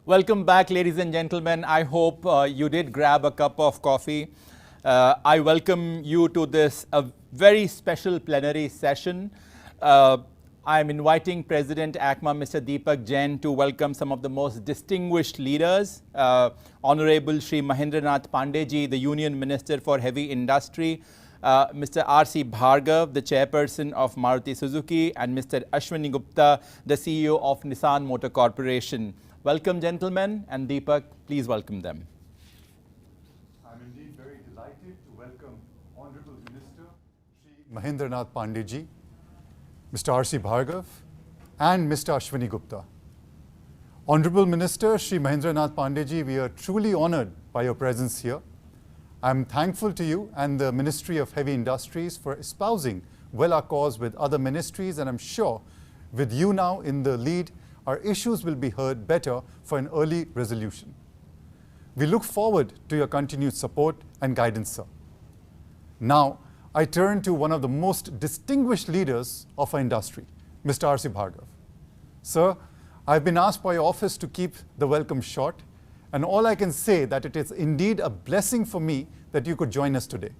Welcome back, ladies and gentlemen. I hope you did grab a cup of coffee. I welcome you to this very special plenary session. I'm inviting President ACMA, Mr. Deepak Jain, to welcome some of the most distinguished leaders. Honorable Shri Mahendranath Pandeyji, the Union Minister for Heavy Industry, Mr. R.C. Bhargav, the Chairperson of Maruti Suzuki, and Mr. Ashwani Gupta, the CEO of Nissan Motor Corporation. Welcome, gentlemen, and Deepak, please welcome them. I'm indeed very delighted to welcome Honorable Minister Shri Mahendranath Pandeyji, Mr. R.C. Bhargav, and Mr. Ashwani Gupta. Honorable Minister Shri Mahendranath Pandeyji, we are truly honored by your presence here. I'm thankful to you and the Ministry of Heavy Industries for espousing well our cause with other ministries, and I'm sure with you now in the lead, our issues will be heard better for an early resolution. We look forward to your continued support and guidance, sir. Now, I turn to one of the most distinguished leaders of our industry, Mr. R.C. Bhargav. Sir, I've been asked by your office to keep the welcome short, and all I can say that it is indeed a blessing for me that you could join us today.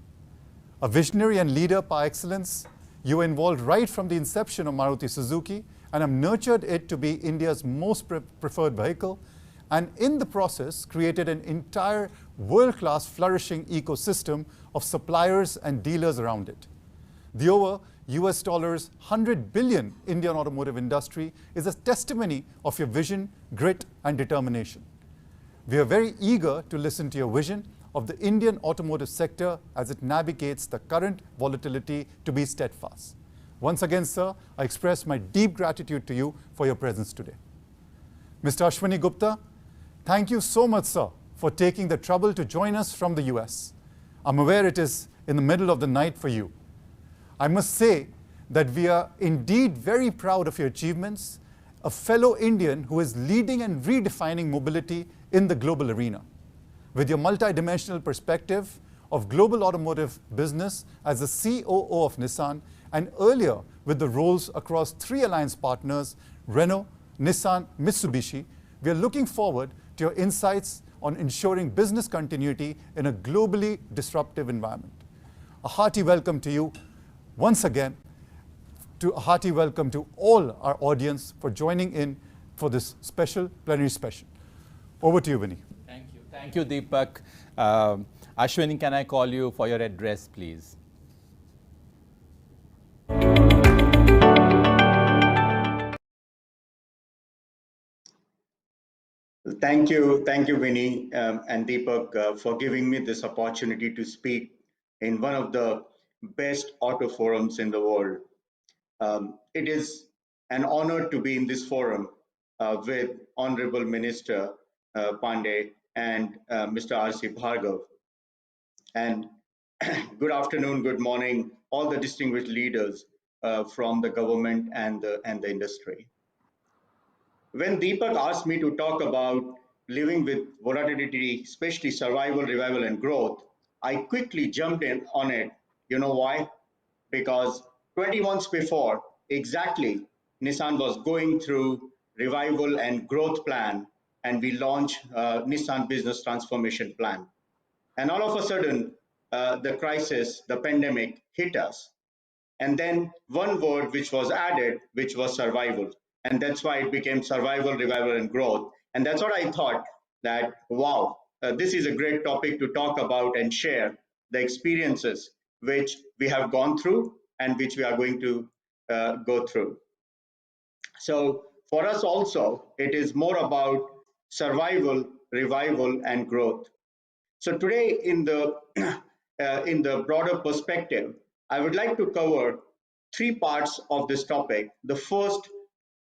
A visionary and leader par excellence, you were involved right from the inception of Maruti Suzuki and have nurtured it to be India's most preferred vehicle, and in the process created an entire world-class flourishing ecosystem of suppliers and dealers around it. The over $100 billion Indian automotive industry is a testimony of your vision, grit, and determination. We are very eager to listen to your vision of the Indian automotive sector as it navigates the current volatility to be steadfast. Once again, sir, I express my deep gratitude to you for your presence today. Mr. Ashwani Gupta, thank you so much, sir, for taking the trouble to join us from the US. I'm aware it is in the middle of the night for you. I must say that we are indeed very proud of your achievements, a fellow Indian who is leading and redefining mobility in the global arena. With your multidimensional perspective of global automotive business as the COO of Nissan, and earlier with the roles across 3 alliance partners, Renault, Nissan, Mitsubishi, we are looking forward to your insights on ensuring business continuity in a globally disruptive environment. A hearty welcome to you once again, a hearty welcome to all our audience for joining in for this special plenary session. Over to you, Vinny. Thank you. Thank you, Deepak. Ashwani, can I call you for your address, please? Thank you, Vinny and Deepak, for giving me this opportunity to speak in one of the best auto forums in the world. It is an honor to be in this forum with Honorable Minister Pandey and Mr. R.C. Bhargav. And good afternoon, good morning, all the distinguished leaders from the government and the industry. When Deepak asked me to talk about living with volatility, especially survival, revival, and growth, I quickly jumped in on it. You know why? Because 20 months before, exactly, Nissan was going through revival and growth plan, and we launched Nissan Business Transformation Plan. And all of a sudden, the crisis, the pandemic hit us. And then one word which was added, which was survival. And that's why it became survival, revival, and growth. And that's what I thought that, wow, this is a great topic to talk about and share the experiences which we have gone through and which we are going to go through. So for us also, it is more about survival, revival, and growth. So today in the broader perspective, I would like to cover 3 parts of this topic. The first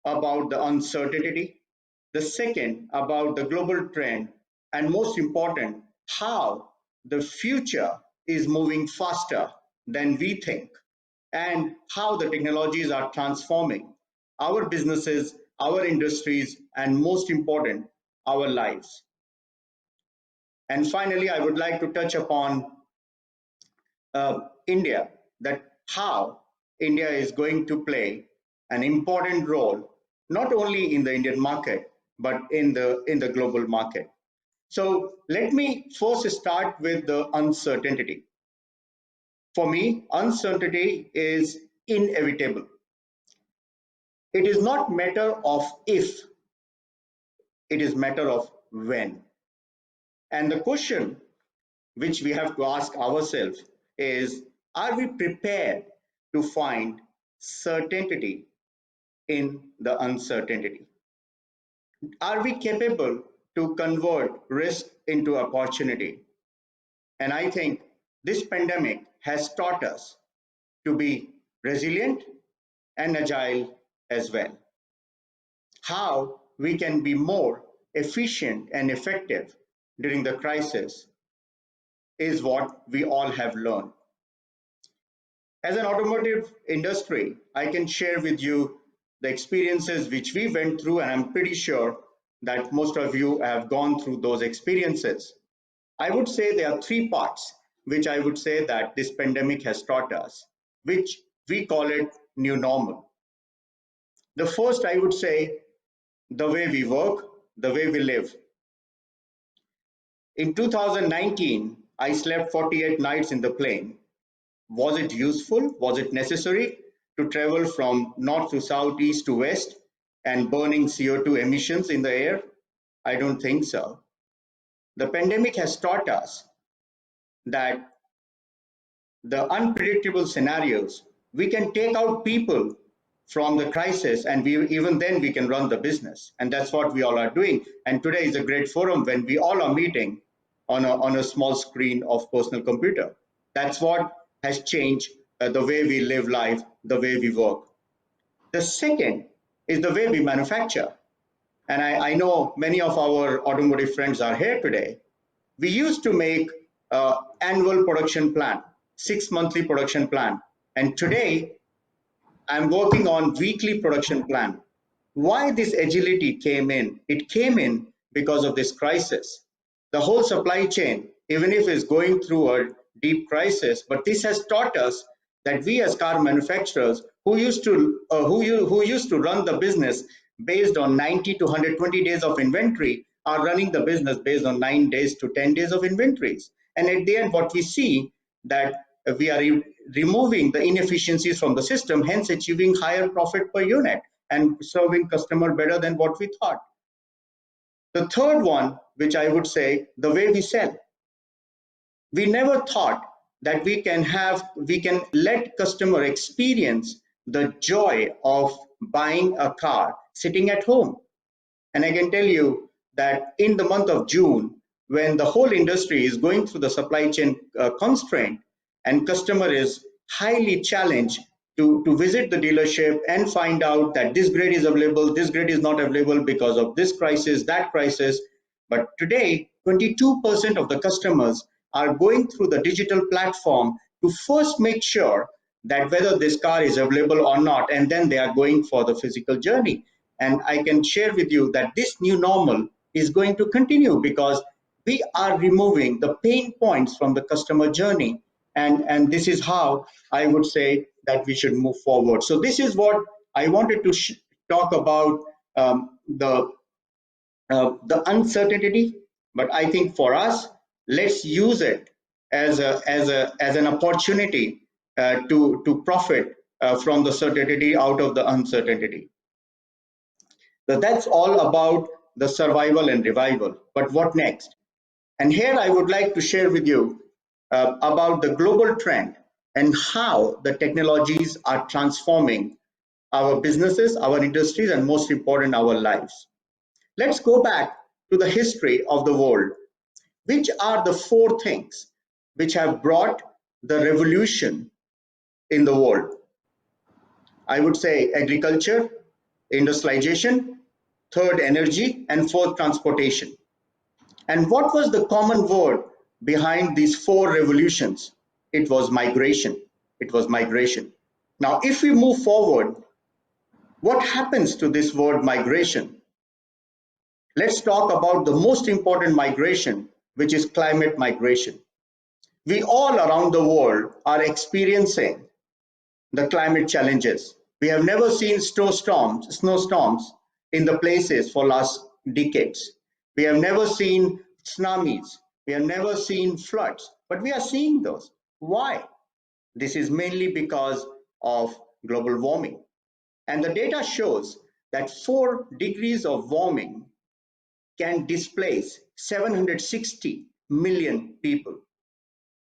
about the uncertainty, the second about the global trend, and most important, how the future is moving faster than we think, and how the technologies are transforming our businesses, our industries, and most important, our lives. And finally, I would like to touch upon India, that how India is going to play an important role, not only in the Indian market, but in the global market. So let me first start with the uncertainty. For me, uncertainty is inevitable. It is not matter of if, it is matter of when. And the question which we have to ask ourselves is, are we prepared to find certainty in the uncertainty? Are we capable to convert risk into opportunity? And I think this pandemic has taught us to be resilient and agile as well. How we can be more efficient and effective during the crisis is what we all have learned. As an automotive industry, I can share with you the experiences which we went through, and I'm pretty sure that most of you have gone through those experiences. I would say there are three parts which I would say that this pandemic has taught us, which we call it new normal. The first, I would say, the way we work, the way we live. In 2019, I slept 48 nights in the plane. Was it useful? Was it necessary to travel from north to south, east to west, and burning CO2 emissions in the air? I don't think so. The pandemic has taught us that the unpredictable scenarios, we can take out people from the crisis, and even then we can run the business. And that's what we all are doing. And today is a great forum when we all are meeting on a small screen of personal computer. That's what has changed the way we live life, the way we work. The second is the way we manufacture. And I know many of our automotive friends are here today. We used to make annual production plan, 6 monthly production plan. And today I'm working on weekly production plan. Why this agility came in? It came in because of this crisis. The whole supply chain, even if it's going through a deep crisis, but this has taught us that we as car manufacturers who used to run the business based on 90 to 120 days of inventory are running the business based on 9 days to 10 days of inventories. And at the end, what we see that we are removing the inefficiencies from the system, hence achieving higher profit per unit and serving customer better than what we thought. The third one, which I would say, the way we sell. We never thought that we can let customer experience the joy of buying a car sitting at home. And I can tell you that in the month of June, when the whole industry is going through the supply chain constraint and customer is highly challenged to visit the dealership and find out that this grade is available, this grade is not available because of this crisis, that crisis. But today, 22% of the customers are going through the digital platform to first make sure that whether this car is available or not, and then they are going for the physical journey. And I can share with you that this new normal is going to continue because we are removing the pain points from the customer journey. And this is how I would say that we should move forward. So this is what I wanted to talk about, the uncertainty. But I think for us, let's use it as an opportunity to profit from the certainty out of the uncertainty. So that's all about the survival and revival. But what next? And here I would like to share with you about the global trend and how the technologies are transforming our businesses, our industries, and most important, our lives. Let's go back to the history of the world. Which are the four things which have brought the revolution in the world? I would say agriculture, industrialization, third energy, and fourth transportation. And what was the common word behind these four revolutions? It was migration. It was migration. Now, if we move forward, what happens to this word migration? Let's talk about the most important migration, which is climate migration. We all around the world are experiencing the climate challenges. We have never seen snowstorms in the places for last decades. We have never seen tsunamis. We have never seen floods, but we are seeing those. Why? This is mainly because of global warming. And the data shows that 4 degrees of warming can displace 760 million people.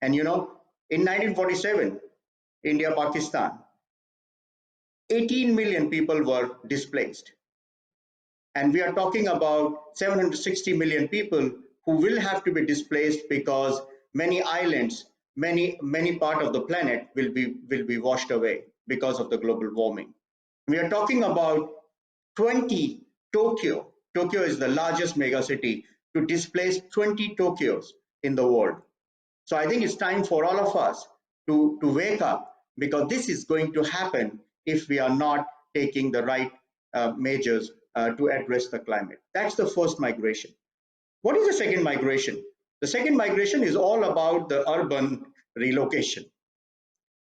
And you know, in 1947, India, Pakistan, 18 million people were displaced. And we are talking about 760 million people who will have to be displaced because many islands, many part of the planet will be washed away because of the global warming. We are talking about 20 Tokyo. Tokyo is the largest megacity to displace 20 Tokyos in the world. So I think it's time for all of us to wake up, because this is going to happen if we are not taking the right measures to address the climate. That's the first migration. What is the second migration? The second migration is all about the urban relocation.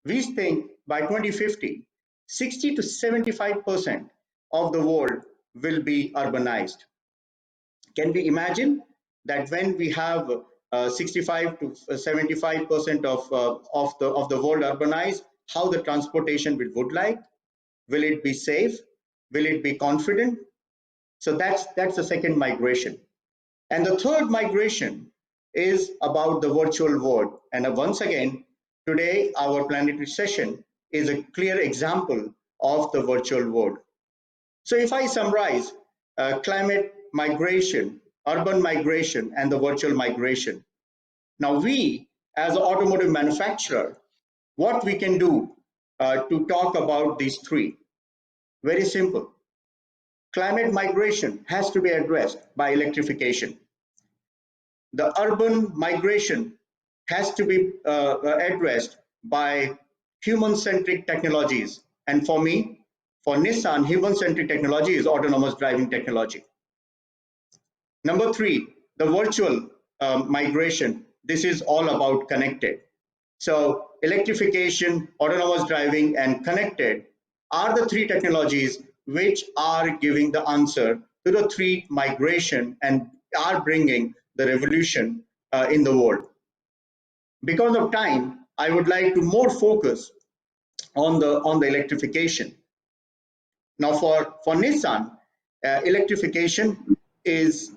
We think by 2050, 60 to 75% of the world will be urbanized. Can we imagine that when we have 65 to 75% of the world urbanized, how the transportation will look like? Will it be safe? Will it be confident? So that's the second migration. And the third migration is about the virtual world. And once again, today our planetary session is a clear example of the virtual world. So if I summarize climate migration, urban migration, and the virtual migration. Now we, as an automotive manufacturer, what we can do to talk about these three? Very simple. Climate migration has to be addressed by electrification. The urban migration has to be addressed by human-centric technologies. And for me, for Nissan, human-centric technology is autonomous driving technology. Number 3, the virtual migration. This is all about connected. So electrification, autonomous driving, and connected are the 3 technologies which are giving the answer to the 3 migration and are bringing the revolution in the world. Because of time, I would like to more focus on the electrification. Now for Nissan, electrification is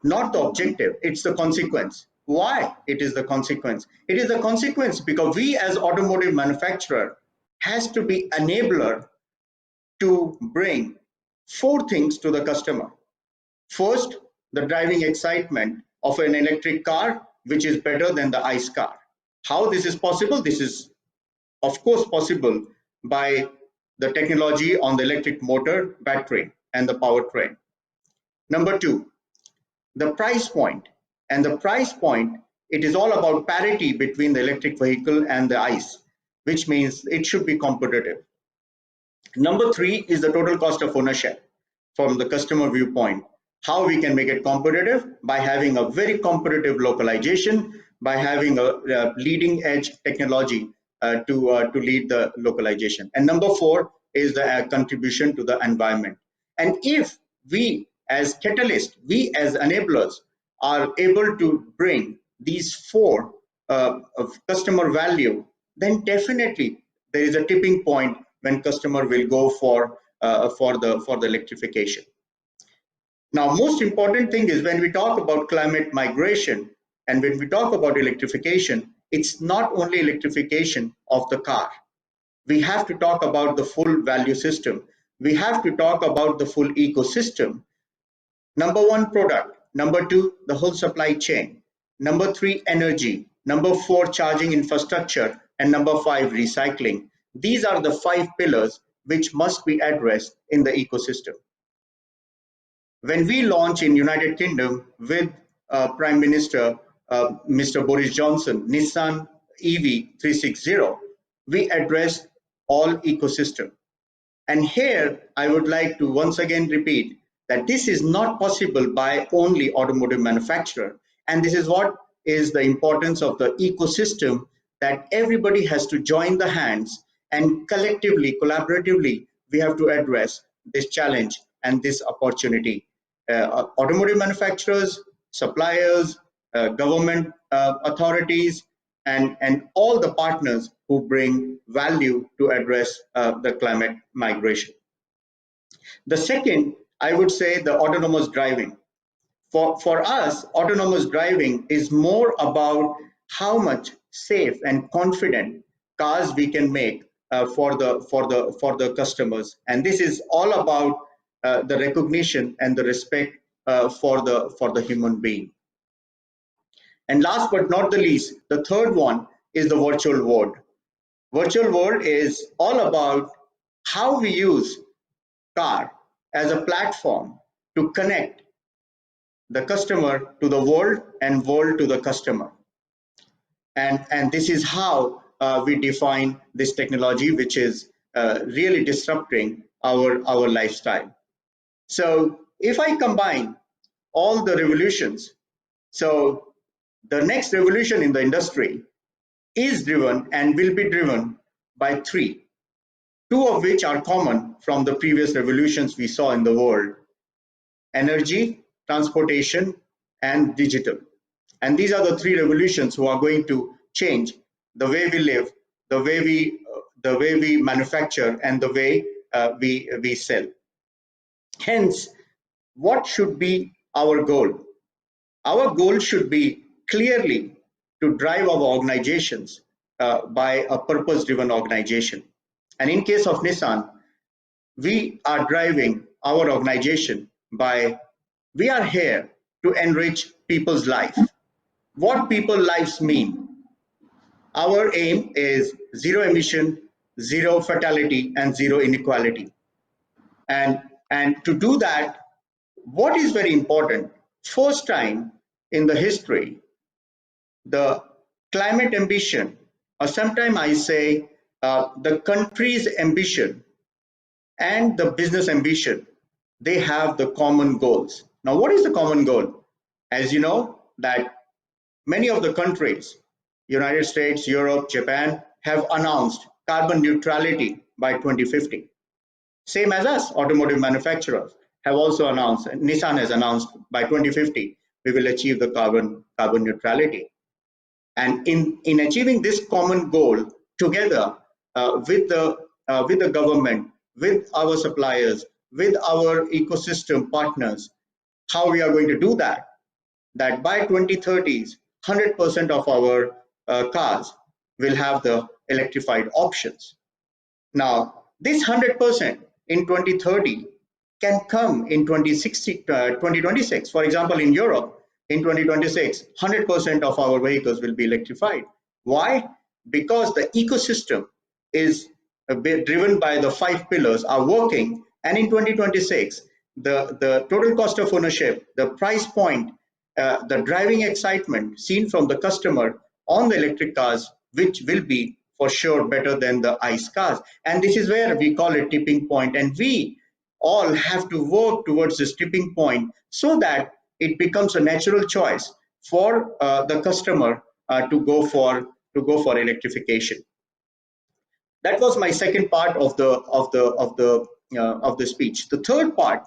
not the objective, it's the consequence. Why it is the consequence? It is the consequence because we as automotive manufacturer has to be enabler to bring 4 things to the customer. First, the driving excitement of an electric car, which is better than the ICE car. How this is possible? This is of course possible by the technology on the electric motor, battery, and the powertrain. Number 2, the price point. And the price point, it is all about parity between the electric vehicle and the ICE, which means it should be competitive. Number 3 is the total cost of ownership from the customer viewpoint. How we can make it competitive? By having a very competitive localization, by having a leading edge technology to lead the localization. And number 4 is the contribution to the environment. And if we as catalysts, we as enablers are able to bring these 4 of customer value, then definitely there is a tipping point when customer will go for the electrification. Now, most important thing is when we talk about climate migration and when we talk about electrification, it's not only electrification of the car. We have to talk about the full value system. We have to talk about the full ecosystem. Number 1, product. Number 2, the whole supply chain. Number 3, energy. Number 4, charging infrastructure. And number 5, recycling. These are the 5 pillars which must be addressed in the ecosystem. When we launch in United Kingdom with Prime Minister Mr. Boris Johnson, Nissan EV 360, we address all ecosystem. And here I would like to once again repeat that this is not possible by only automotive manufacturer. And this is what is the importance of the ecosystem, that everybody has to join the hands and collectively, collaboratively, we have to address this challenge and this opportunity. automotive manufacturers, suppliers, government authorities, and all the partners who bring value to address the climate migration. The second, I would say, the autonomous driving. For us, autonomous driving is more about how much safe and confident cars we can make for the customers, and this is all about the recognition and the respect for the human being. And last but not the least, the third one is the virtual world. Virtual world is all about how we use car as a platform to connect the customer to the world and world to the customer. And this is how we define this technology, which is really disrupting our lifestyle. So if I combine all the revolutions, so the next revolution in the industry is driven and will be driven by three, two of which are common from the previous revolutions we saw in the world: energy, transportation, and digital. And these are the three revolutions who are going to change the way we live, the way we manufacture, and the way we sell. Hence, what should be our goal? Our goal should be clearly to drive our organizations by a purpose-driven organization. And in case of Nissan, we are driving our organization by, we are here to enrich people's life. What people's lives mean? Our aim is zero emission, zero fatality, and zero inequality. And to do that, what is very important, first time in the history, the climate ambition, or sometimes I say the country's ambition and the business ambition, they have the common goals. Now, what is the common goal? As you know, that many of the countries, United States, Europe, Japan, have announced carbon neutrality by 2050. Same as us, automotive manufacturers have also announced, Nissan has announced by 2050, we will achieve the carbon neutrality. And in achieving this common goal together with the government, with our suppliers, with our ecosystem partners, how we are going to do that? That by 2030s, 100% of our cars will have the electrified options. Now, this 100% in 2030 can come in 2026. For example, in Europe, in 2026, 100% of our vehicles will be electrified. Why? Because the ecosystem is driven by the 5 pillars are working, and in 2026, the total cost of ownership, the price point, the driving excitement seen from the customer on the electric cars, which will be for sure better than the ICE cars. And this is where we call it tipping point, and we all have to work towards this tipping point so that it becomes a natural choice for the customer to go for electrification. That was my second part of the speech. The third part,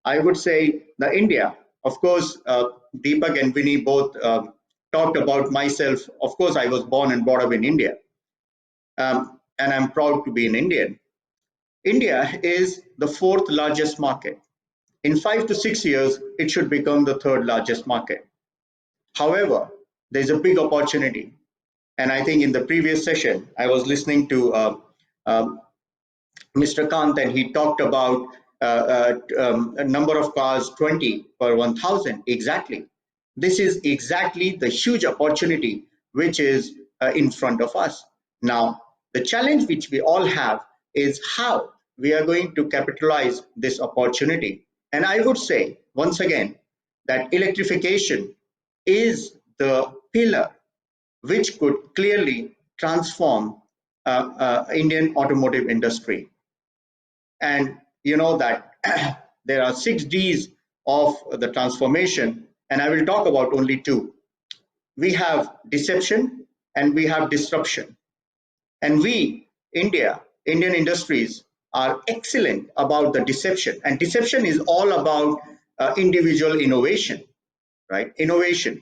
I would say, the India. Of course, Deepak and Vinny both talked about myself. Of course, I was born and brought up in India, and I'm proud to be an Indian. India is the 4th largest market. In 5 to 6 years, it should become the 3rd largest market. However, there's a big opportunity. And I think in the previous session, I was listening to Mr. Kant, and he talked about a number of cars, 20 per 1,000. Exactly. This is exactly the huge opportunity which is in front of us. Now, the challenge which we all have is how we are going to capitalize this opportunity. And I would say, once again, that electrification is the pillar which could clearly transform Indian automotive industry. And you know that there are 6 Ds of the transformation, and I will talk about only 2. We have deception and we have disruption. And we, Indian industries, are excellent about the deception. And deception is all about individual innovation, right? Innovation.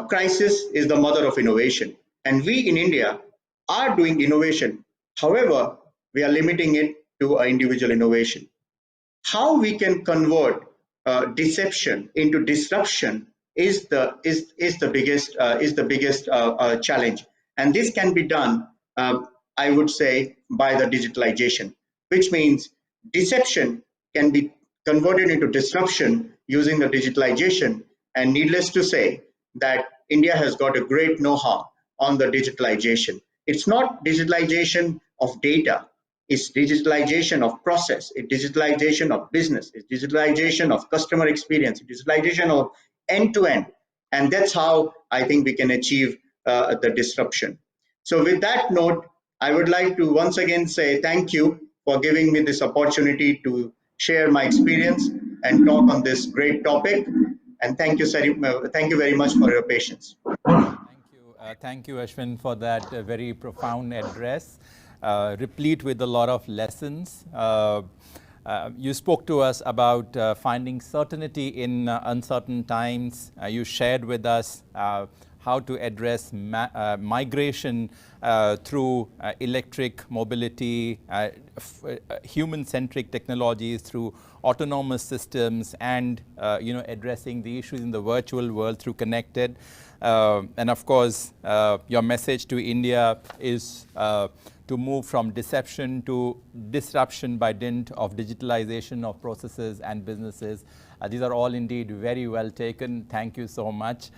Crisis is the mother of innovation. And we in India are doing innovation. However, we are limiting it to individual innovation. How we can convert deception into disruption is the biggest challenge, and this can be done, I would say, by the digitalization, which means deception can be converted into disruption using the digitalization. And needless to say that India has got a great know-how on the digitalization. It's not digitalization of data, it's digitalization of process, it's digitalization of business, it's digitalization of customer experience, it's digitalization of end to end. And that's how I think we can achieve the disruption. So with that note, I would like to once again say thank you for giving me this opportunity to share my experience and talk on this great topic. And thank you very much for your patience. Thank you, Ashwin, for that very profound address, replete with a lot of lessons. You spoke to us about finding certainty in uncertain times. You shared with us how to address migration through electric mobility, human-centric technologies through autonomous systems, and addressing the issues in the virtual world through connected. And of course, your message to India is to move from deception to disruption by dint of digitalization of processes and businesses. These are all indeed very well taken. Thank you so much.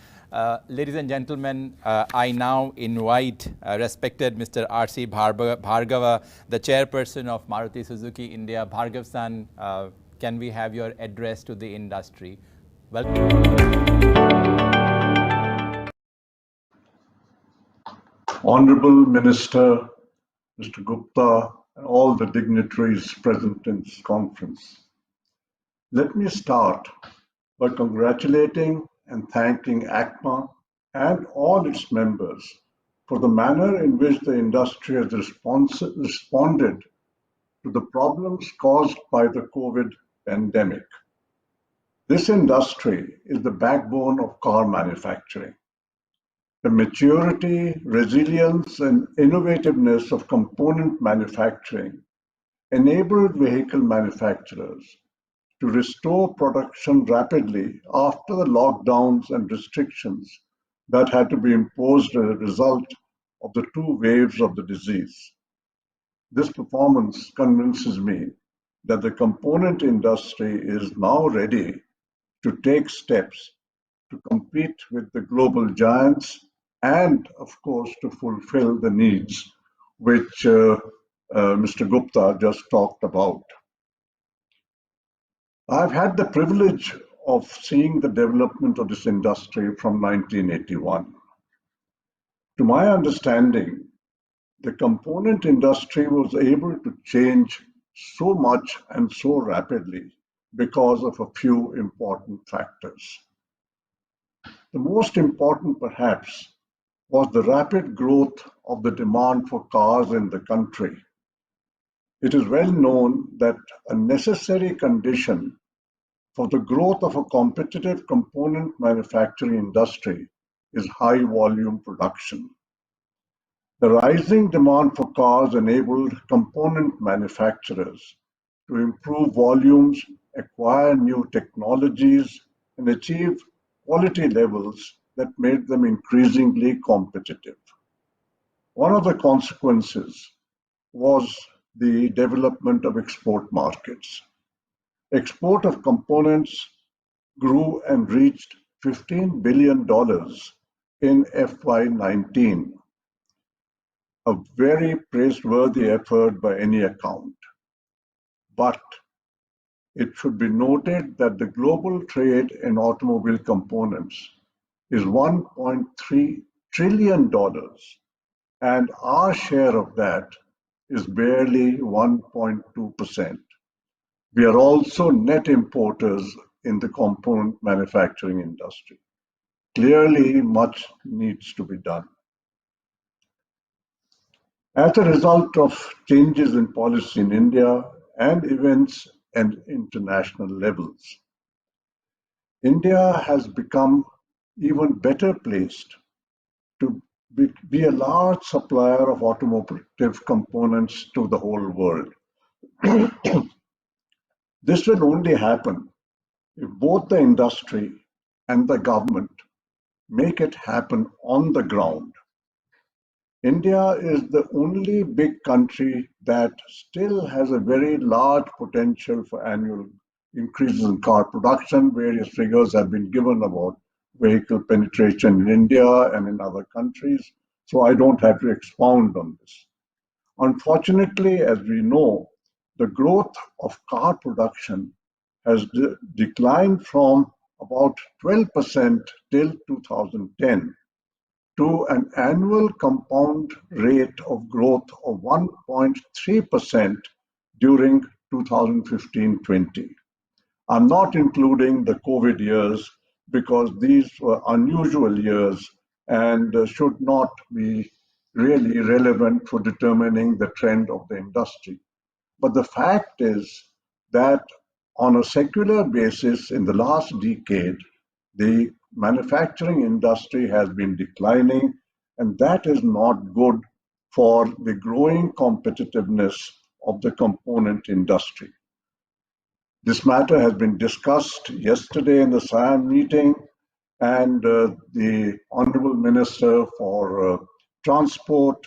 Ladies and gentlemen, I now invite respected Mr. R.C. Bhargava, the chairperson of Maruti Suzuki India. Bhargav-san, can we have your address to the industry? Welcome. Honorable Minister, Mr. Gupta, and all the dignitaries present in this conference. Let me start by congratulating and thanking ACMA and all its members for the manner in which the industry has responded to the problems caused by the COVID pandemic. This industry is the backbone of car manufacturing. The maturity, resilience, and innovativeness of component manufacturing enabled vehicle manufacturers to restore production rapidly after the lockdowns and restrictions that had to be imposed as a result of the two waves of the disease. This performance convinces me that the component industry is now ready to take steps to compete with the global giants and, of course, to fulfill the needs which Mr. Gupta just talked about. I've had the privilege of seeing the development of this industry from 1981. To my understanding, the component industry was able to change so much and so rapidly because of a few important factors. The most important, perhaps, was the rapid growth of the demand for cars in the country. It is well known that a necessary condition for the growth of a competitive component manufacturing industry is high volume production. The rising demand for cars enabled component manufacturers to improve volumes, acquire new technologies, and achieve quality levels that made them increasingly competitive. One of the consequences was the development of export markets. Export of components grew and reached $15 billion in FY19, a very praiseworthy effort by any account. But it should be noted that the global trade in automobile components is $1.3 trillion, and our share of that is barely 1.2%. We are also net importers in the component manufacturing industry. Clearly, much needs to be done. As a result of changes in policy in India and events at international levels, India has become even better placed to be a large supplier of automotive components to the whole world. This will only happen if both the industry and the government make it happen on the ground. India is the only big country that still has a very large potential for annual increases in car production. Various figures have been given about vehicle penetration in India and in other countries, so I don't have to expound on this. Unfortunately, as we know, the growth of car production has declined from about 12% till 2010 to an annual compound rate of growth of 1.3% during 2015-20. I'm not including the COVID years because these were unusual years and should not be really relevant for determining the trend of the industry. But the fact is that on a secular basis in the last decade, the manufacturing industry has been declining, and that is not good for the growing competitiveness of the component industry. This matter has been discussed yesterday in the SIAM meeting, and the Honorable Minister for Transport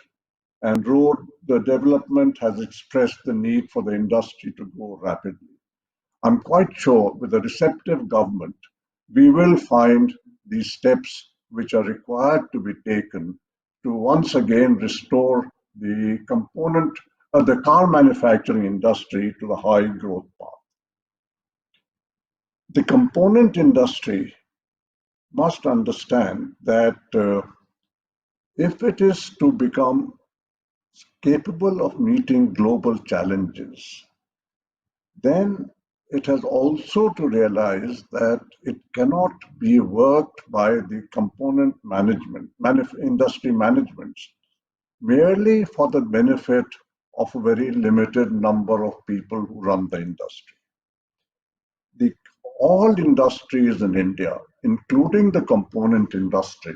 and Road Development has expressed the need for the industry to grow rapidly. I'm quite sure with a receptive government, we will find these steps which are required to be taken to once again restore the the car manufacturing industry to the high growth path. The component industry must understand that if it is to become capable of meeting global challenges, then it has also to realize that it cannot be worked by the component management, industry management, merely for the benefit of a very limited number of people who run the industry. All industries in India, including the component industry,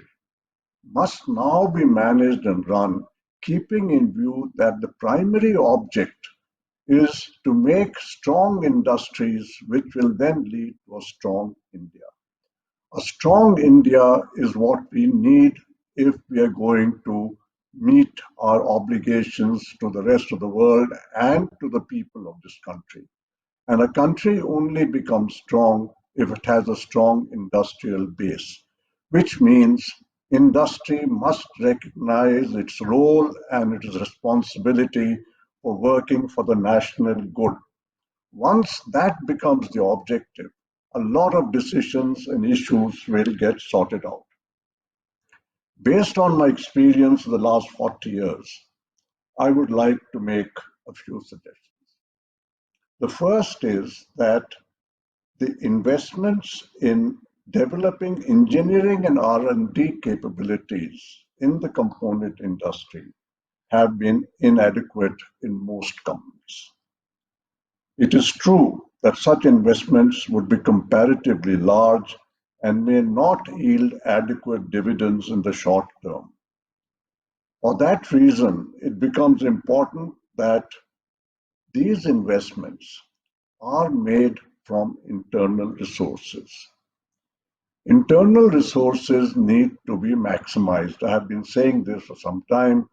must now be managed and run keeping in view that the primary object is to make strong industries which will then lead to a strong India. A strong India is what we need if we are going to meet our obligations to the rest of the world and to the people of this country. And a country only becomes strong if it has a strong industrial base, which means industry must recognize its role and its responsibility for working for the national good. Once that becomes the objective, a lot of decisions and issues will get sorted out. Based on my experience in the last 40 years, I would like to make a few suggestions. The first is that the investments in developing engineering and R&D capabilities in the component industry have been inadequate in most companies. It is true that such investments would be comparatively large and may not yield adequate dividends in the short term. For that reason, it becomes important that these investments are made from internal resources. Internal resources need to be maximized. I have been saying this for some time,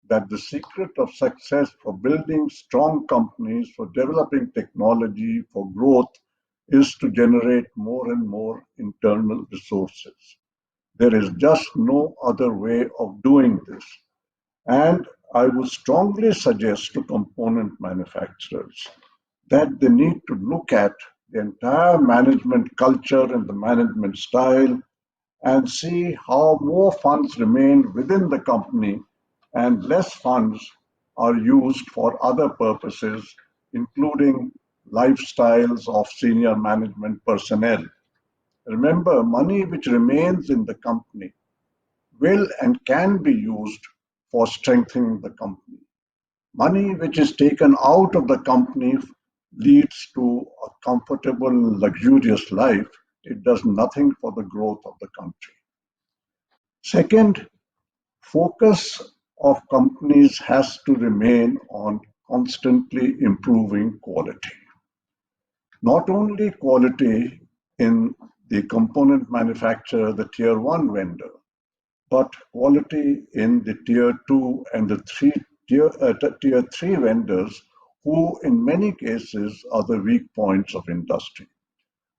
that the secret of success for building strong companies, for developing technology, for growth, is to generate more and more internal resources. There is just no other way of doing this. And I would strongly suggest to component manufacturers that they need to look at the entire management culture and the management style and see how more funds remain within the company and less funds are used for other purposes, including lifestyles of senior management personnel. Remember, money which remains in the company will and can be used for strengthening the company. Money which is taken out of the company leads to a comfortable, luxurious life, it does nothing for the growth of the country. Second, focus of companies has to remain on constantly improving quality. Not only quality in the component manufacturer, the tier 1 vendor, but quality in the tier 2 and the tier 3 vendors, who in many cases are the weak points of industry.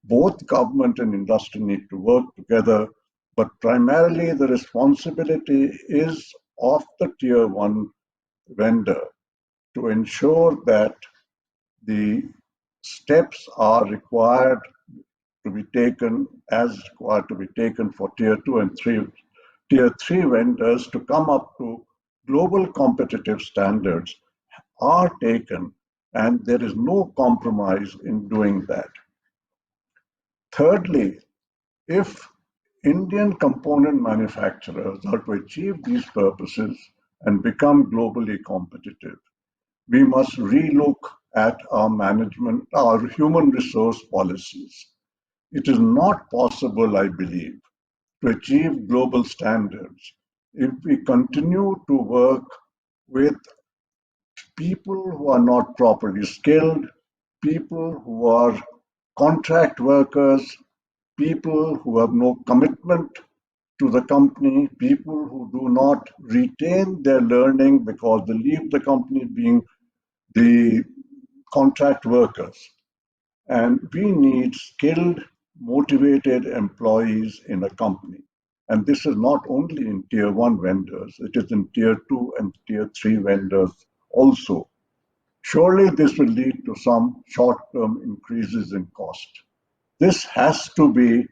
Both government and industry need to work together, but primarily the responsibility is of the tier 1 vendor to ensure that the steps are required to be taken as required to be taken for tier 2 and tier 3 vendors to come up to global competitive standards are taken, and there is no compromise in doing that. Thirdly, if Indian component manufacturers are to achieve these purposes and become globally competitive, we must relook at our management, our human resource policies. It is not possible, I believe, to achieve global standards if we continue to work with people who are not properly skilled, people who are contract workers, people who have no commitment to the company, people who do not retain their learning because they leave the company being the contract workers. And we need skilled, motivated employees in a company. And this is not only in tier 1 vendors, it is in tier 2 and tier 3 vendors also. Surely this will lead to some short-term increases in cost. This has to be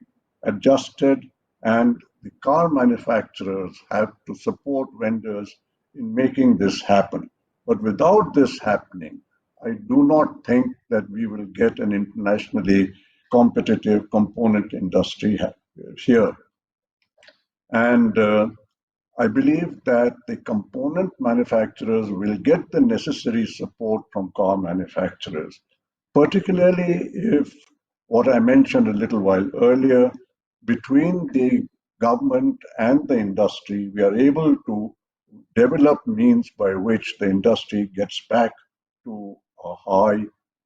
adjusted, and the car manufacturers have to support vendors in making this happen. But without this happening, I do not think that we will get an internationally competitive component industry here. And I believe that the component manufacturers will get the necessary support from car manufacturers, particularly if what I mentioned a little while earlier, between the government and the industry, we are able to develop means by which the industry gets back to a high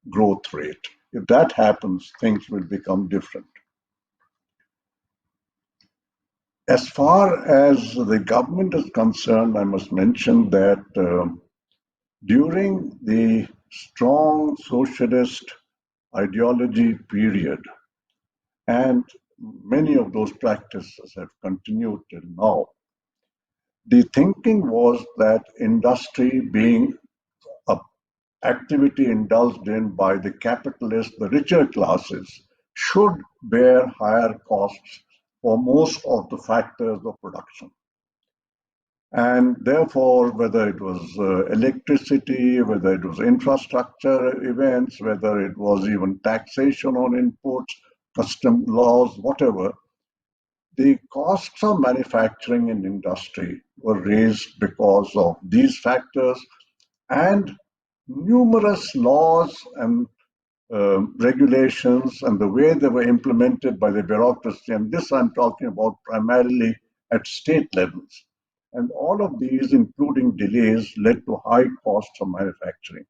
growth rate. If that happens, things will become different. As far as the government is concerned, I must mention that during the strong socialist ideology period, and many of those practices have continued till now, the thinking was that industry, being an activity indulged in by the capitalists, the richer classes, should bear higher costs for most of the factors of production. And therefore, whether it was electricity, whether it was infrastructure events, whether it was even taxation on inputs, custom laws, whatever, the costs of manufacturing in industry were raised because of these factors, and numerous laws and regulations and the way they were implemented by the bureaucracy, and this I'm talking about primarily at state levels. And all of these, including delays, led to high costs of manufacturing.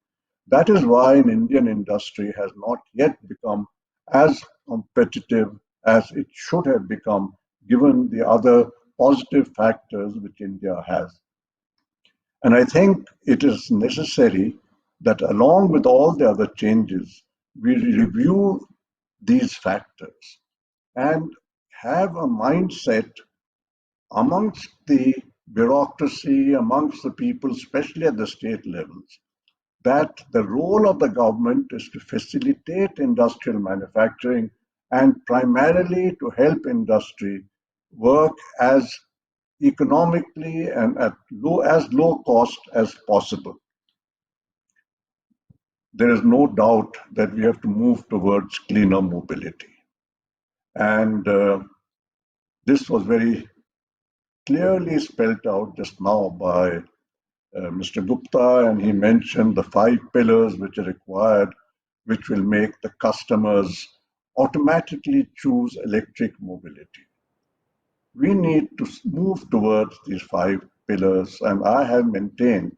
That is why an Indian industry has not yet become as competitive as it should have become, given the other positive factors which India has. And I think it is necessary that along with all the other changes, we review these factors and have a mindset amongst the bureaucracy, amongst the people, especially at the state levels, that the role of the government is to facilitate industrial manufacturing and primarily to help industry work as economically and at as low cost as possible. There is no doubt that we have to move towards cleaner mobility. And this was very clearly spelled out just now by Mr. Gupta, and he mentioned the 5 pillars which are required, which will make the customers automatically choose electric mobility. We need to move towards these 5 pillars, and I have maintained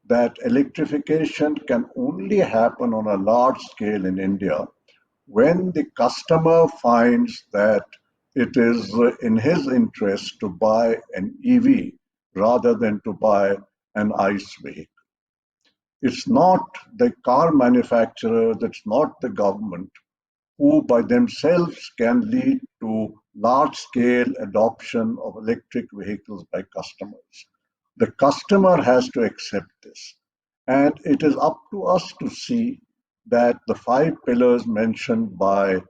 that electrification can only happen on a large scale in India when the customer finds that it is in his interest to buy an EV rather than to buy an ICE vehicle. It's not the car manufacturer, that's not the government who by themselves can lead to large scale adoption of electric vehicles by customers. The customer has to accept this. And it is up to us to see that the 5 pillars mentioned by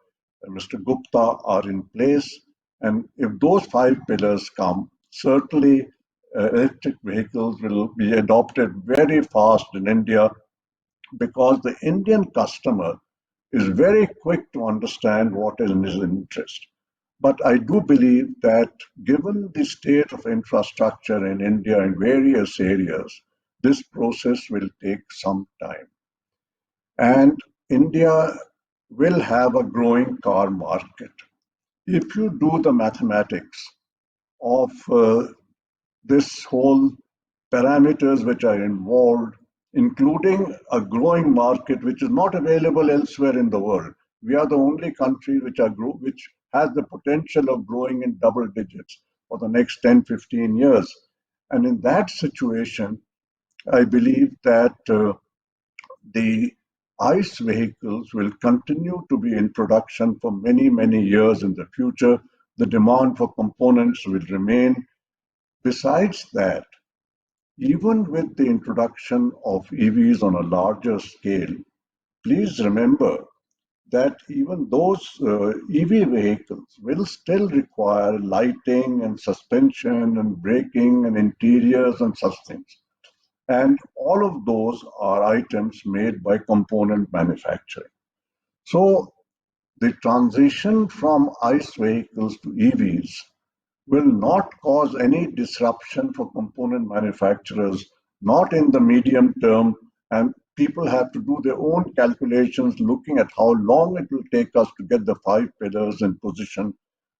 Mr. Gupta are in place. And if those 5 pillars come, certainly electric vehicles will be adopted very fast in India because the Indian customer is very quick to understand what is in his interest. But I do believe that given the state of infrastructure in India in various areas, this process will take some time. And India will have a growing car market. If you do the mathematics of this whole parameters which are involved, including a growing market which is not available elsewhere in the world. We are the only country which has the potential of growing in double digits for the next 10, 15 years. And in that situation, I believe that the ICE vehicles will continue to be in production for many, many years in the future. The demand for components will remain. Besides that, even with the introduction of EVs on a larger scale, please remember that even those EV vehicles will still require lighting and suspension and braking and interiors and such things. And all of those are items made by component manufacturing. So the transition from ICE vehicles to EVs will not cause any disruption for component manufacturers, not in the medium term, and people have to do their own calculations looking at how long it will take us to get the 5 pillars in position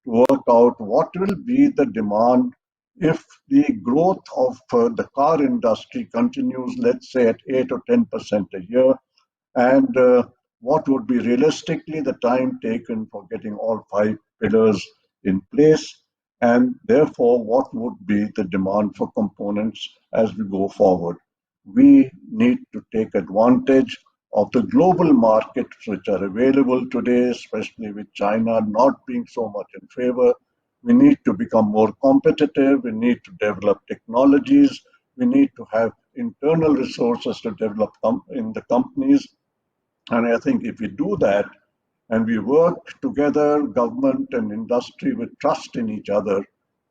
to work out what will be the demand if the growth of the car industry continues, let's say at 8 or 10% a year, and what would be realistically the time taken for getting all 5 pillars in place, and therefore what would be the demand for components as we go forward. We need to take advantage of the global markets which are available today, especially with China not being so much in favor. We need to become more competitive. We need to develop technologies. We need to have internal resources to develop in the companies. And I think if we do that and we work together, government and industry with trust in each other,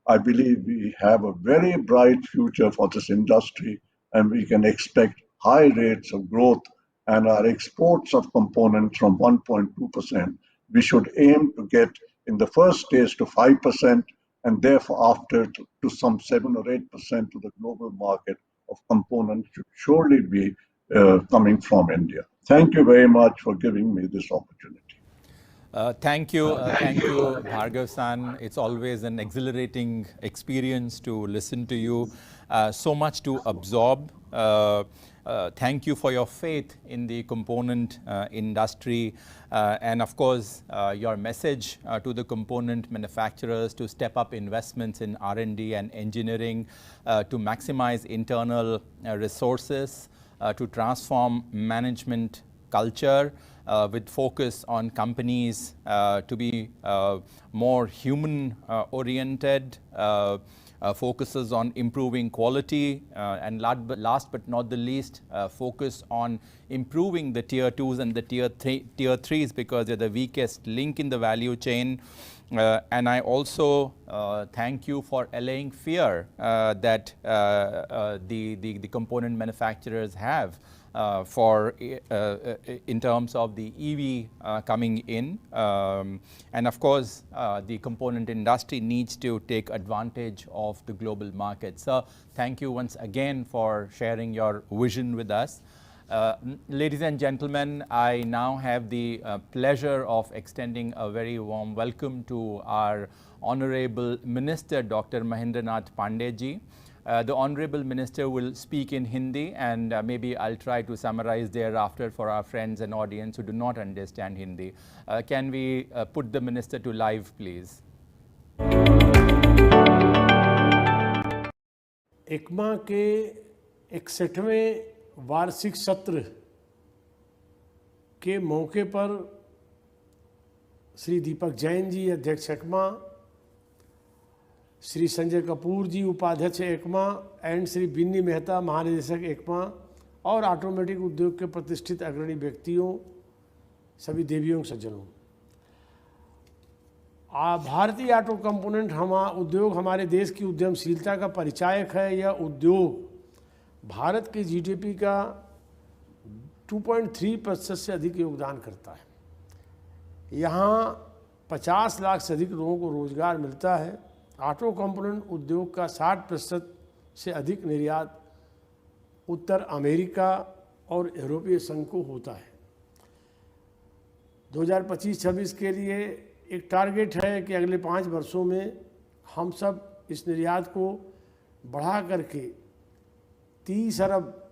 I believe we have a very bright future for this industry and we can expect high rates of growth, and our exports of components from 1.2%, we should aim to get in the first stage to 5% and therefore after to some 7 or 8% to the global market of components should surely be coming from India. Thank you very much for giving me this opportunity. Thank you, Bhargav-san. It's always an exhilarating experience to listen to you. So much to absorb. Thank you for your faith in the component industry, and of course your message to the component manufacturers to step up investments in R&D and engineering, to maximize internal resources, to transform management culture with focus on companies to be more human oriented, focuses on improving quality, and last but not the least, focus on improving the tier 2s and the tier 3s because they're the weakest link in the value chain. And I also thank you for allaying fear that the component manufacturers have in terms of the EV coming in. And of course, the component industry needs to take advantage of the global market. So thank you once again for sharing your vision with us. Ladies and gentlemen, I now have the pleasure of extending a very warm welcome to our Honorable Minister, Dr. Mahendranath Pandey ji. The Honorable Minister will speak in Hindi, and maybe I'll try to summarize thereafter for our friends and audience who do not understand Hindi. Can we put the Minister to live, please? ECMA के 61वें वार्षिक सत्र के मौके पर श्री दीपक जैन जी अध्यक्ष ECMA, Shri Sanjay Kapoor जी उपाध्यक्ष ECMA and Shri Binni Mehta महानिदेशक ECMA और ऑटोमेटिक उद्योग के प्रतिष्ठित अग्रणी व्यक्तियों, सभी देवियों सज्जनों, भारतीय ऑटो कंपोनेंट उद्योग हमारे देश की उद्यमशीलता का परिचायक है। यह उद्योग भारत के जीडीपी का 2.3% से अधिक योगदान करता है। यहाँ 50 लाख से अधिक लोगों को रोजगार मिलता है। ऑटो कंपोनेंट उद्योग का 60% से अधिक निर्यात उत्तर अमेरिका और यूरोपीय संघ को होता है। 2025-26 के लिए एक टारगेट है कि अगले 5 वर्षों में हम सब इस निर्यात को बढ़ा करके 30 अरब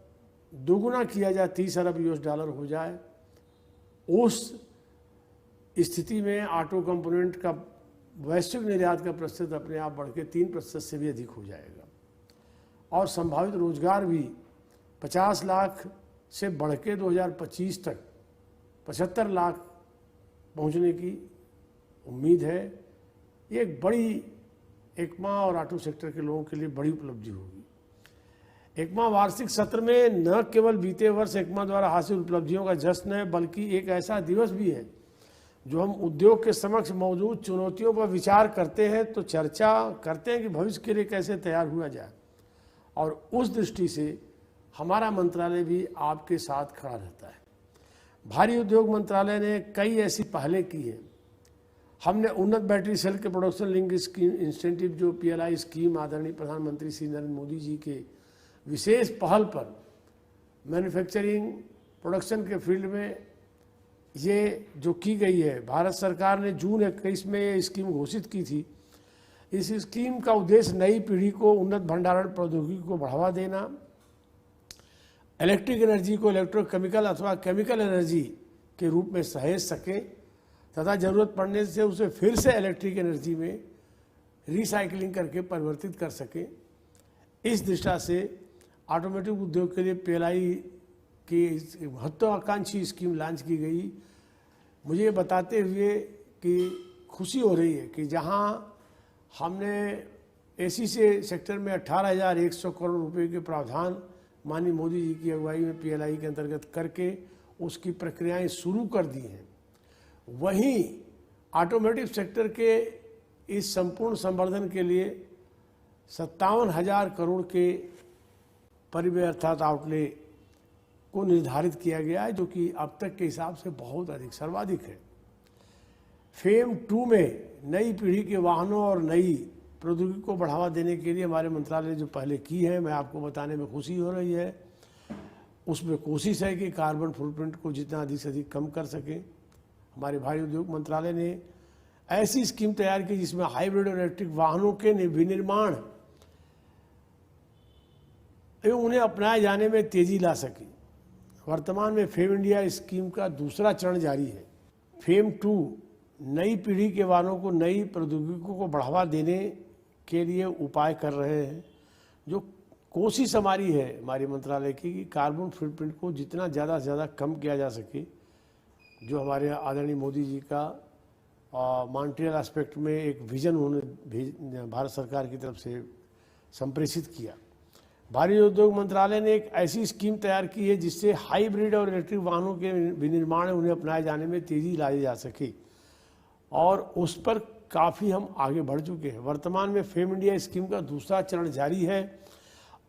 दोगुना किया जाए, 30 अरब यूएस डॉलर हो जाए। उस स्थिति में ऑटो कंपोनेंट का वैश्विक निर्यात का प्रतिशत अपने आप बढ़ के 3% से भी अधिक हो जाएगा और संभावित रोजगार भी 50 लाख से बढ़ के 2025 तक 75 लाख पहुंचने की उम्मीद है। ये एक बड़ी एक्मा और ऑटो सेक्टर के लोगों के लिए बड़ी उपलब्धि होगी। एक्मा वार्षिक सत्र में न केवल बीते वर्ष एक्मा द्वारा हासिल उपलब्धियों का जश्न है, बल्कि एक ऐसा दिवस भी है जो हम उद्योग के समक्ष मौजूद चुनौतियों पर विचार करते हैं तो चर्चा करते हैं कि भविष्य के लिए कैसे तैयार हुआ जाए, और उस दृष्टि से हमारा मंत्रालय भी आपके साथ खड़ा रहता है। भारी उद्योग मंत्रालय ने कई ऐसी पहलें की हैं। हमने उन्नत बैटरी सेल के प्रोडक्शन लिंक स्कीम इंसेंटिव जो PLI स्कीम आदरणीय प्रधानमंत्री श्री नरेंद्र मोदी जी के विशेष पहल पर मैन्युफैक्चरिंग प्रोडक्शन के फील्ड में ये जो की गई है, भारत सरकार ने जून 21 में ये स्कीम घोषित की थी। इस स्कीम का उद्देश्य नई पीढ़ी को उन्नत भंडारण प्रौद्योगिकी को बढ़ावा देना, इलेक्ट्रिक एनर्जी को इलेक्ट्रोकेमिकल अथवा केमिकल एनर्जी के रूप में सहेज सके तथा ज़रूरत पड़ने से उसे फिर से इलेक्ट्रिक एनर्जी में रिसाइकलिंग करके परिवर्तित कर सके। इस दिशा से ऑटोमेटिक उद्योग के लिए PLI की महत्वाकांक्षी स्कीम लॉन्च की गई। मुझे ये बताते हुए कि खुशी हो रही है कि जहां हमने एसी से सेक्टर में 18,100 करोड़ रुपए के प्रावधान माननीय मोदी जी की अगुवाई में PLI के अंतर्गत करके उसकी प्रक्रियाएं शुरू कर दी हैं, वहीं ऑटोमेटिव सेक्टर के इस संपूर्ण संवर्धन के लिए 57,000 करोड़ के परिव्यय अर्थात आउटले को निर्धारित किया गया है, जो कि अब तक के हिसाब से बहुत अधिक सर्वाधिक है। फेम 2 में नई पीढ़ी के वाहनों और नई प्रौद्योगिकी को बढ़ावा देने के लिए हमारे मंत्रालय ने जो पहले की है, मैं आपको बताने में खुशी हो रही है। उसमें कोशिश है कि कार्बन फुटप्रिंट को जितना अधिक से अधिक कम कर सके। हमारे भारी उद्योग मंत्रालय ने ऐसी स्कीम तैयार की जिसमें हाइब्रिड और इलेक्ट्रिक वाहनों के विनिर्माण एवं उन्हें अपनाए जाने में तेजी ला सके। वर्तमान में फेम इंडिया स्कीम का दूसरा चरण जारी है। फेम 2 नई पीढ़ी के वाहनों को नई प्रौद्योगिकियों को बढ़ावा देने के लिए उपाय कर रहे हैं। जो कोशिश हमारी है हमारे मंत्रालय की कि कार्बन फुटप्रिंट को जितना ज़्यादा से ज़्यादा कम किया जा सके, जो हमारे आदरणीय मोदी जी का मॉन्ट्रियल एस्पेक्ट में एक विजन उन्होंने भारत सरकार की तरफ से संप्रेषित किया। भारी उद्योग मंत्रालय ने एक ऐसी स्कीम तैयार की है जिससे हाइब्रिड और इलेक्ट्रिक वाहनों के विनिर्माण उन्हें अपनाए जाने में तेजी लाई जा सके, और उस पर काफ़ी हम आगे बढ़ चुके हैं। वर्तमान में फेम इंडिया स्कीम का दूसरा चरण जारी है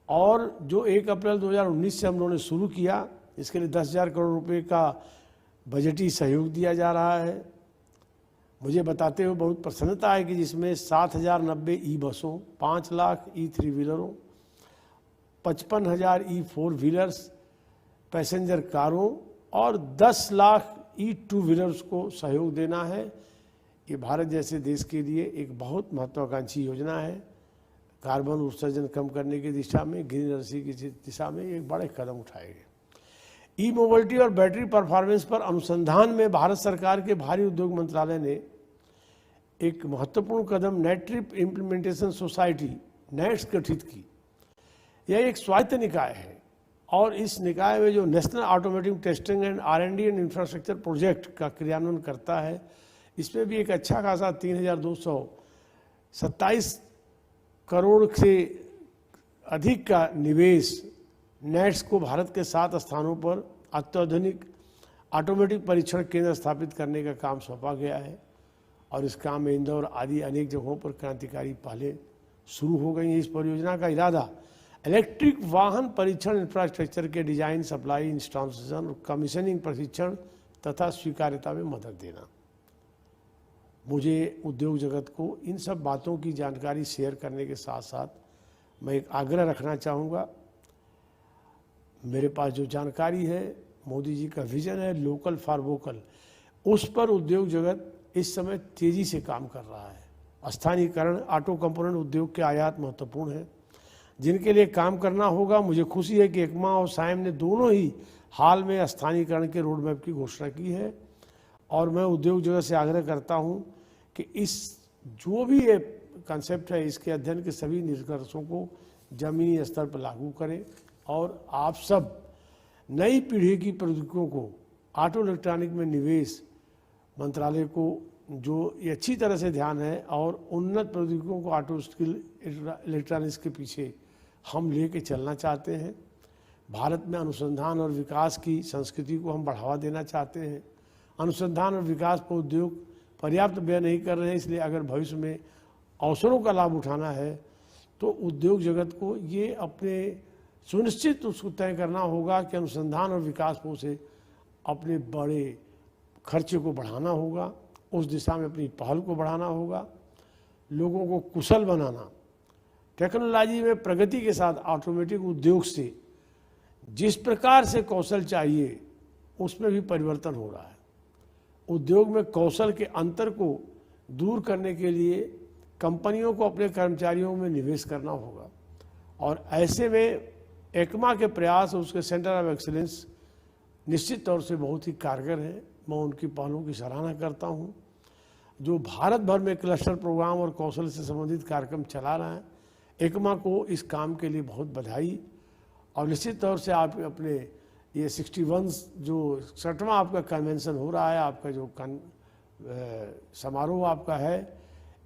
और जो 1 अप्रैल 2019 से हम लोगों ने शुरू किया, इसके लिए 10,000 करोड़ रुपए का बजटीय सहयोग दिया जा रहा है। मुझे बताते हुए बहुत प्रसन्नता है कि जिसमें 7,090 ई बसों, 5 लाख ई 3 व्हीलरों, 55,000 ई 4 व्हीलर्स, पैसेंजर कारों और 10 लाख ई-टू व्हीलर्स को सहयोग देना है। ये भारत जैसे देश के लिए एक बहुत महत्वाकांक्षी योजना है। कार्बन उत्सर्जन कम करने की दिशा में, ग्रीन एनर्जी की दिशा में एक बड़े कदम उठाए गए। ई मोबिलिटी और बैटरी परफॉर्मेंस पर अनुसंधान में भारत सरकार के भारी उद्योग मंत्रालय ने एक महत्वपूर्ण कदम नेट्रिप इम्प्लीमेंटेशन सोसाइटी नेट्स गठित की। यह एक स्वायत्त निकाय है और इस निकाय में जो national automotive testing and R&D and infrastructure project का क्रियान्वयन करता है, इसमें भी एक अच्छा खासा 3,227 करोड़ से अधिक का निवेश नेट्स को भारत के 7 स्थानों पर अत्याधुनिक ऑटोमेटिक परीक्षण केंद्र स्थापित करने का काम सौंपा गया है और इस काम में इंदौर आदि अनेक जगहों पर क्रांतिकारी पहले शुरू हो गई हैं। इस परियोजना का इरादा इलेक्ट्रिक वाहन परीक्षण इंफ्रास्ट्रक्चर के डिजाइन, सप्लाई, इंस्टॉलेशन और कमीशनिंग प्रशिक्षण तथा स्वीकार्यता में मदद देना। मुझे उद्योग जगत को इन सब बातों की जानकारी शेयर करने के साथ साथ मैं एक आग्रह रखना चाहूँगा। मेरे पास जो जानकारी है, मोदी जी का विजन है लोकल फॉर वोकल, उस पर उद्योग जगत इस समय तेजी से काम कर रहा है। स्थानीयकरण, ऑटो कंपोनेंट उद्योग के आयात महत्वपूर्ण है जिनके लिए काम करना होगा। मुझे खुशी है कि एकमा और साइम ने दोनों ही हाल में स्थानीयकरण के रोड मैप की घोषणा की है और मैं उद्योग जगत से आग्रह करता हूं कि इस जो भी ये कंसेप्ट है, इसके अध्ययन के सभी निष्कर्षों को जमीनी स्तर पर लागू करें और आप सब नई पीढ़ी की प्रौद्योगिकियों को ऑटो इलेक्ट्रॉनिक में निवेश मंत्रालय को जो ये अच्छी तरह से ध्यान है और उन्नत प्रौद्योगिकियों को ऑटो स्किल इलेक्ट्रॉनिक्स के पीछे हम लेके चलना चाहते हैं। भारत में अनुसंधान और विकास की संस्कृति को हम बढ़ावा देना चाहते हैं। अनुसंधान और विकास पर उद्योग पर्याप्त व्यय नहीं कर रहे हैं, इसलिए अगर भविष्य में अवसरों का लाभ उठाना है तो उद्योग जगत को ये अपने सुनिश्चित उसको तय करना होगा कि अनुसंधान और विकास को से अपने बड़े खर्चे को बढ़ाना होगा, उस दिशा में अपनी पहल को बढ़ाना होगा, लोगों को कुशल बनाना। टेक्नोलॉजी में प्रगति के साथ ऑटोमेटिक उद्योग से जिस प्रकार से कौशल चाहिए उसमें भी परिवर्तन हो रहा है। उद्योग में कौशल के अंतर को दूर करने के लिए कंपनियों को अपने कर्मचारियों में निवेश करना होगा और ऐसे में एकमा के प्रयास और उसके सेंटर ऑफ एक्सीलेंस निश्चित तौर से बहुत ही कारगर हैं। मैं उनकी पहलों की सराहना करता हूं। जो भारत भर में क्लस्टर प्रोग्राम और कौशल से संबंधित कार्यक्रम चला रहा है, एकमा को इस काम के लिए बहुत बधाई। और निश्चित तौर से आप अपने ये 61 जो 60वां आपका कन्वेंशन हो रहा है, आपका जो समारोह आपका है,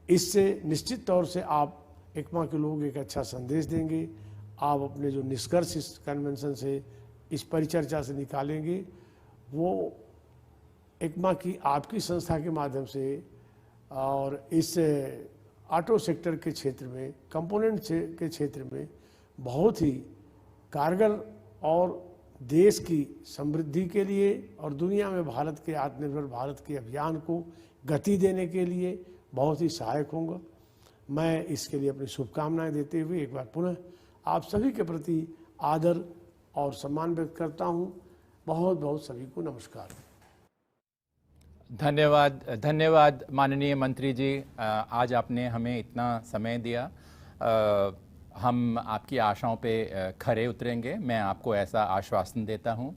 इससे निश्चित तौर से आप एकमा के लोग एक अच्छा संदेश देंगे। आप अपने जो निष्कर्ष इस कन्वेंशन से, इस परिचर्चा से निकालेंगे, वो एकमा की आपकी संस्था के माध्यम से और इस ऑटो सेक्टर के क्षेत्र में, कंपोनेंट के क्षेत्र में बहुत ही कारगर और देश की समृद्धि के लिए और दुनिया में भारत के आत्मनिर्भर भारत के अभियान को गति देने के लिए बहुत ही सहायक होगा। मैं इसके लिए अपनी शुभकामनाएं देते हुए एक बार पुनः आप सभी के प्रति आदर और सम्मान व्यक्त करता हूं। बहुत बहुत सभी को नमस्कार। धन्यवाद माननीय मंत्री जी, आज आपने हमें इतना समय दिया। हम आपकी आशाओं पे खरे उतरेंगे, मैं आपको ऐसा आश्वासन देता हूँ।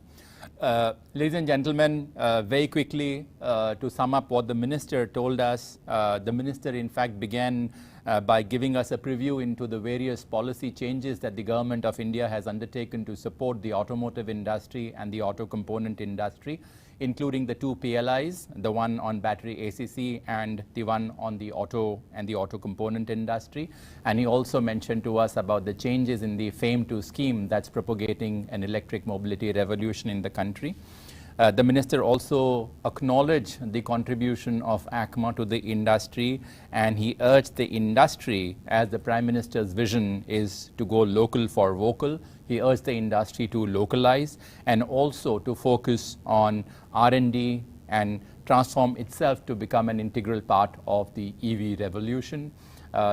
Ladies and gentlemen, very quickly to sum up what the minister told us, the minister in fact began by giving us a preview into the various policy changes that the government of India has undertaken to support the automotive industry and the auto component industry, including the two PLIs, the one on battery ACC and the one on the auto and the auto component industry. And he also mentioned to us about the changes in the FAME2 scheme that's propagating an electric mobility revolution in the country. The minister also acknowledged the contribution of ACMA to the industry, and he urged the industry, as the Prime Minister's vision is to go local for vocal, he urged the industry to localize and also to focus on R&D and transform itself to become an integral part of the EV revolution.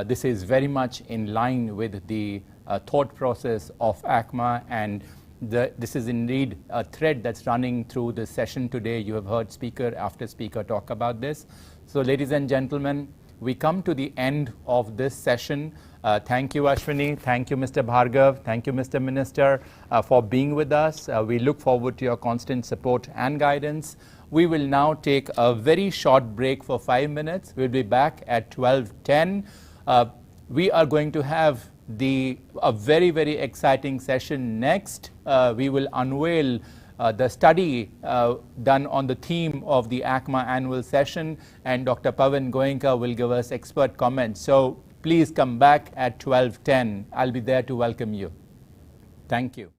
This is very much in line with the thought process of ACMA, and This is indeed a thread that's running through the session today. You have heard speaker after speaker talk about this. So ladies and gentlemen, we come to the end of this session. Thank you, Ashwini. Thank you, Mr. Bhargav. Thank you, Mr. Minister, for being with us. We look forward to your constant support and guidance. We will now take a very short break for 5 minutes. We'll be back at 12:10. We are going to have a very, very exciting session next. We will unveil the study done on the theme of the ACMA annual session, and Dr. Pawan Goenka will give us expert comments. So please come back at 12:10. I'll be there to welcome you. Thank you.